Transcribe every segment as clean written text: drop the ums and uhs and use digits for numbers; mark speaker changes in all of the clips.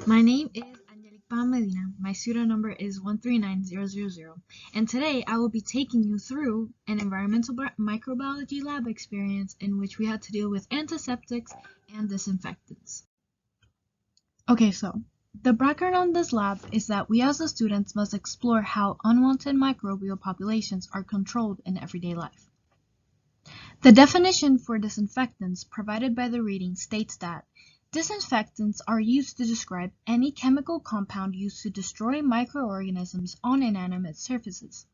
Speaker 1: My name is Medina. My student number is 139000, and today I will be taking you through an environmental microbiology lab experience in which we had to deal with antiseptics and disinfectants. Okay, so the background on this lab is that we as the students must explore how unwanted microbial populations are controlled in everyday life. The definition for disinfectants provided by the reading states that disinfectants are used to describe any chemical compound used to destroy microorganisms on inanimate surfaces.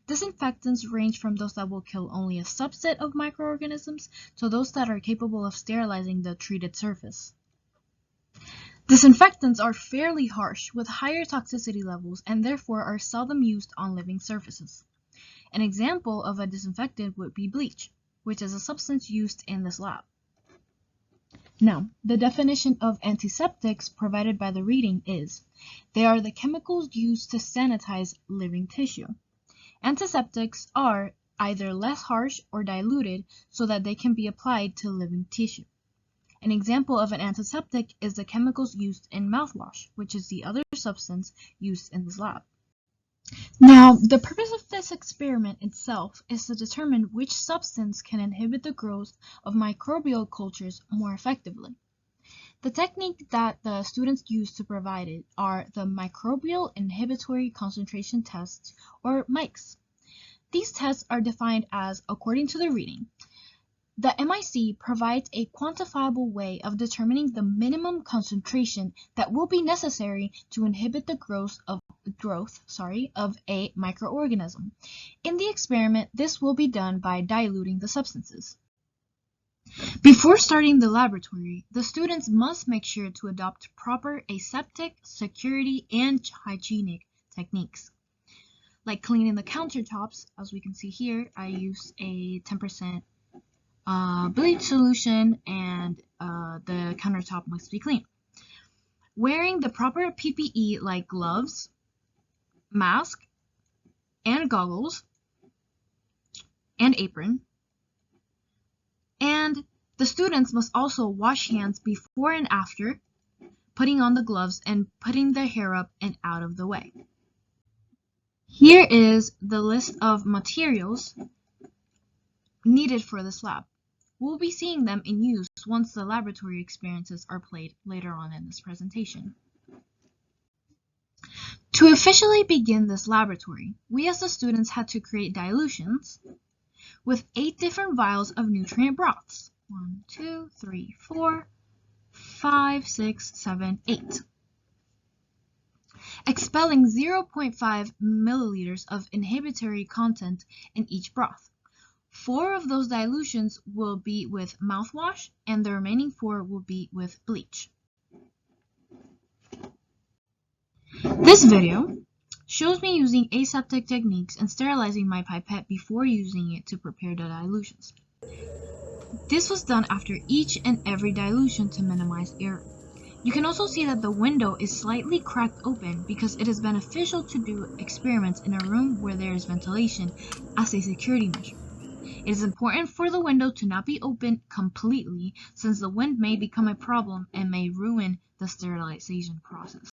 Speaker 1: Disinfectants range from those that will kill only a subset of microorganisms to those that are capable of sterilizing the treated surface. Disinfectants are fairly harsh with higher toxicity levels and therefore are seldom used on living surfaces. An example of a disinfectant would be bleach, which is a substance used in this lab. Now, the definition of antiseptics provided by the reading is, they are the chemicals used to sanitize living tissue. Antiseptics are either less harsh or diluted so that they can be applied to living tissue. An example of an antiseptic is the chemicals used in mouthwash, which is the other substance used in this lab. Now, the purpose of this experiment itself is to determine which substance can inhibit the growth of microbial cultures more effectively. The technique that the students use to provide it are the microbial inhibitory concentration tests, or MICs. These tests are defined as, according to the reading, the MIC provides a quantifiable way of determining the minimum concentration that will be necessary to inhibit the growth of a microorganism. In the experiment, this will be done by diluting the substances. Before starting the laboratory, the students must make sure to adopt proper aseptic, security, and hygienic techniques. Like cleaning the countertops, as we can see here, I use a 10% bleach solution, and the countertop must be clean. Wearing the proper PPE like gloves, mask, and goggles, and apron. And the students must also wash hands before and after putting on the gloves and putting their hair up and out of the way. Here is the list of materials needed for this lab. We'll be seeing them in use once the laboratory experiences are played later on in this presentation. To officially begin this laboratory, we as the students had to create dilutions with 8 different vials of nutrient broths. 1, 2, 3, 4, 5, 6, 7, 8. Expelling 0.5 milliliters of inhibitory content in each broth. 4 of those dilutions will be with mouthwash, and the remaining 4 will be with bleach. This video shows me using aseptic techniques and sterilizing my pipette before using it to prepare the dilutions. This was done after each and every dilution to minimize error. You can also see that the window is slightly cracked open because it is beneficial to do experiments in a room where there is ventilation as a security measure. It is important for the window to not be open completely since the wind may become a problem and may ruin the sterilization process.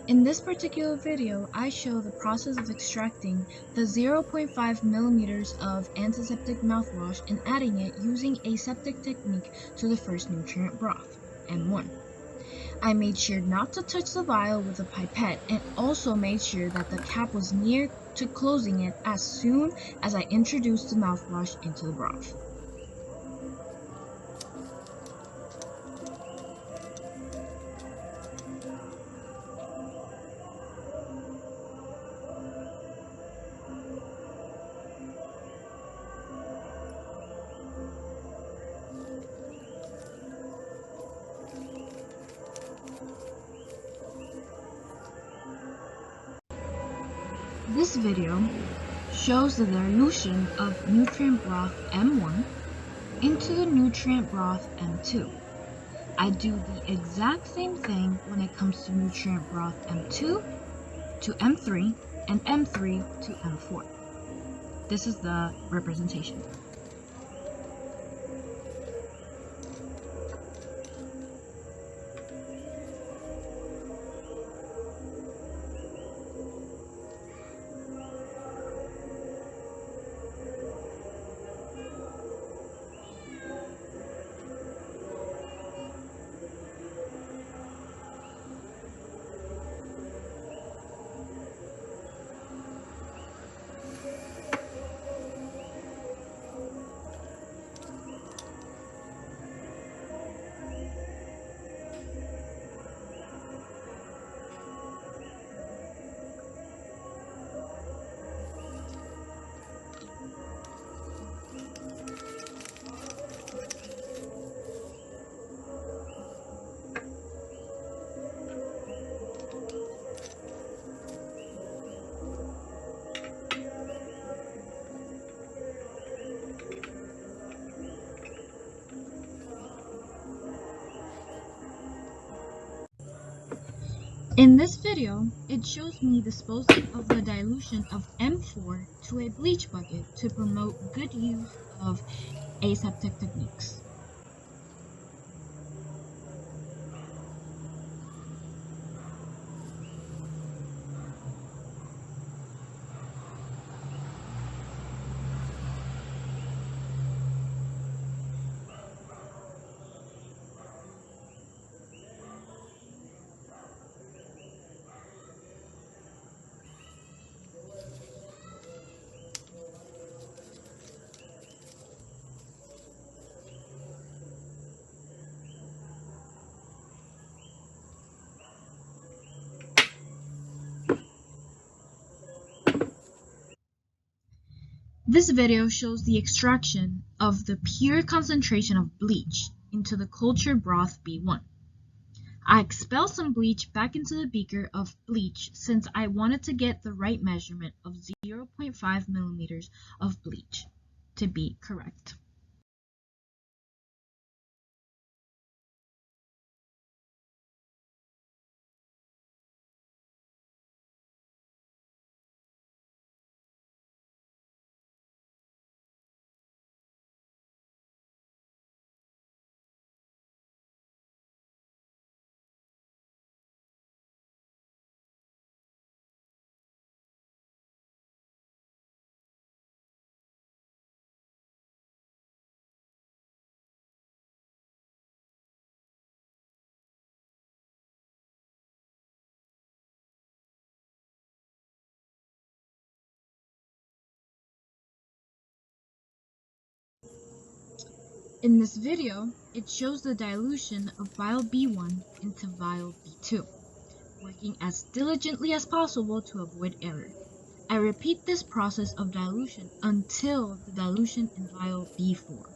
Speaker 1: In this particular video, I show the process of extracting the 0.5 millimeters of antiseptic mouthwash and adding it using aseptic technique to the first nutrient broth, M1. I made sure not to touch the vial with a pipette and also made sure that the cap was near to closing it as soon as I introduced the mouthwash into the broth. This video shows the dilution of nutrient broth M1 into the nutrient broth M2. I do the exact same thing when it comes to nutrient broth M2 to M3 and M3 to M4. This is the representation. In this video, it shows me disposing of the dilution of M4 to a bleach bucket to promote good use of aseptic techniques. This video shows the extraction of the pure concentration of bleach into the cultured broth B1. I expel some bleach back into the beaker of bleach since I wanted to get the right measurement of 0.5 milliliters of bleach to be correct. In this video, it shows the dilution of vial B1 into vial B2, working as diligently as possible to avoid error. I repeat this process of dilution until the dilution in vial B4.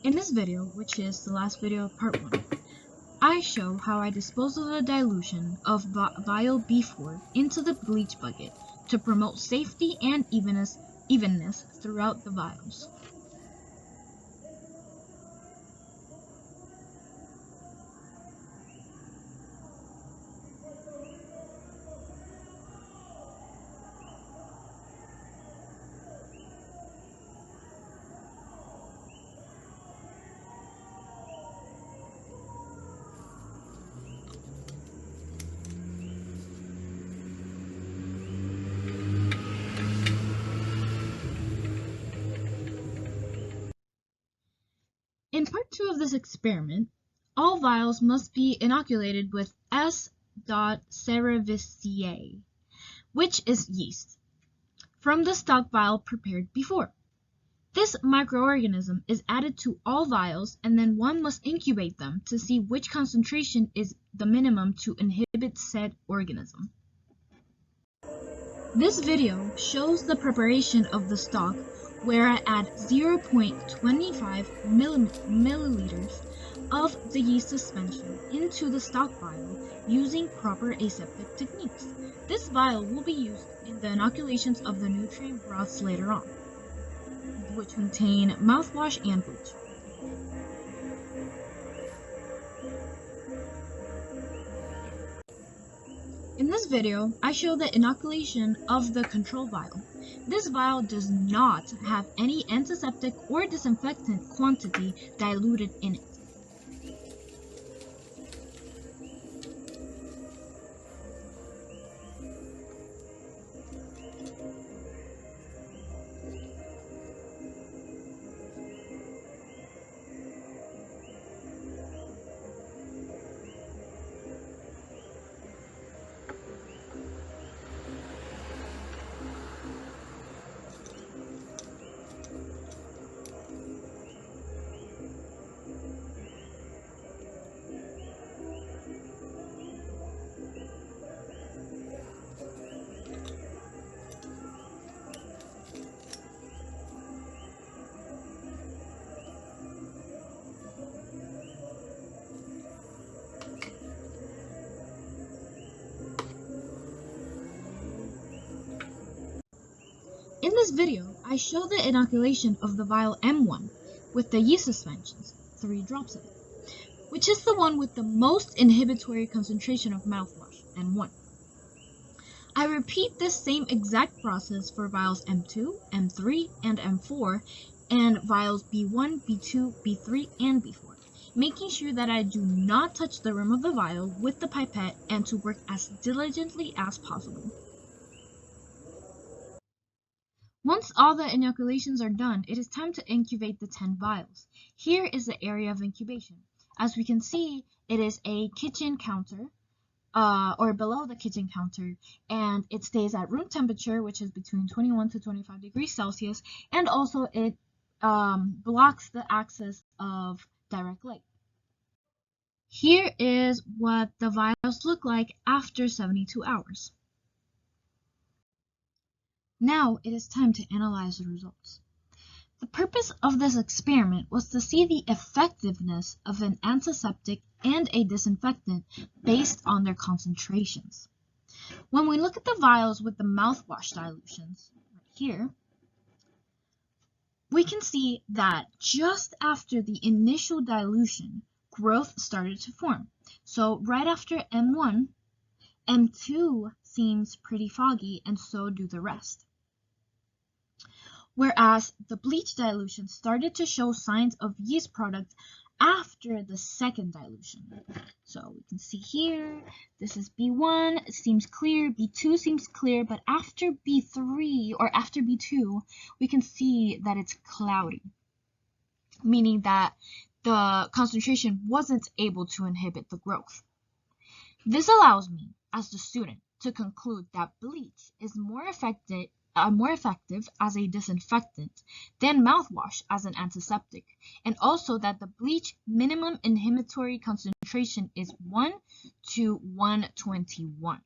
Speaker 1: In this video, which is the last video of part 1, I show how I dispose of the dilution of vial B4 into the bleach bucket to promote safety and evenness throughout the vials. In part 2 of this experiment, all vials must be inoculated with S. cerevisiae, which is yeast, from the stock vial prepared before. This microorganism is added to all vials and then one must incubate them to see which concentration is the minimum to inhibit said organism. This video shows the preparation of the stock where I add 0.25 milliliters of the yeast suspension into the stock vial using proper aseptic techniques. This vial will be used in the inoculations of the nutrient broths later on, which contain mouthwash and bleach. In this video, I show the inoculation of the control vial. This vial does not have any antiseptic or disinfectant quantity diluted in it. In this video, I show the inoculation of the vial M1 with the yeast suspensions, 3 drops of it, which is the one with the most inhibitory concentration of mouthwash, M1. I repeat this same exact process for vials M2, M3, and M4, and vials B1, B2, B3, and B4, making sure that I do not touch the rim of the vial with the pipette and to work as diligently as possible. Once all the inoculations are done, it is time to incubate the 10 vials. Here is the area of incubation. As we can see, it is a kitchen counter, or below the kitchen counter, and it stays at room temperature, which is between 21 to 25 degrees Celsius, and also it blocks the access of direct light. Here is what the vials look like after 72 hours. Now it is time to analyze the results. The purpose of this experiment was to see the effectiveness of an antiseptic and a disinfectant based on their concentrations. When we look at the vials with the mouthwash dilutions, right here, we can see that just after the initial dilution, growth started to form. So right after M1, M2 seems pretty foggy, and so do the rest. Whereas the bleach dilution started to show signs of yeast product after the second dilution. So we can see here, this is B1, it seems clear, B2 seems clear, but after B3 or after B2, we can see that it's cloudy, meaning that the concentration wasn't able to inhibit the growth. This allows me, as the student, to conclude that bleach is more effective as a disinfectant than mouthwash as an antiseptic, and also that the bleach minimum inhibitory concentration is 1 to 121.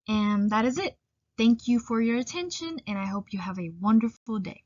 Speaker 1: And that is it. Thank you for your attention, and I hope you have a wonderful day.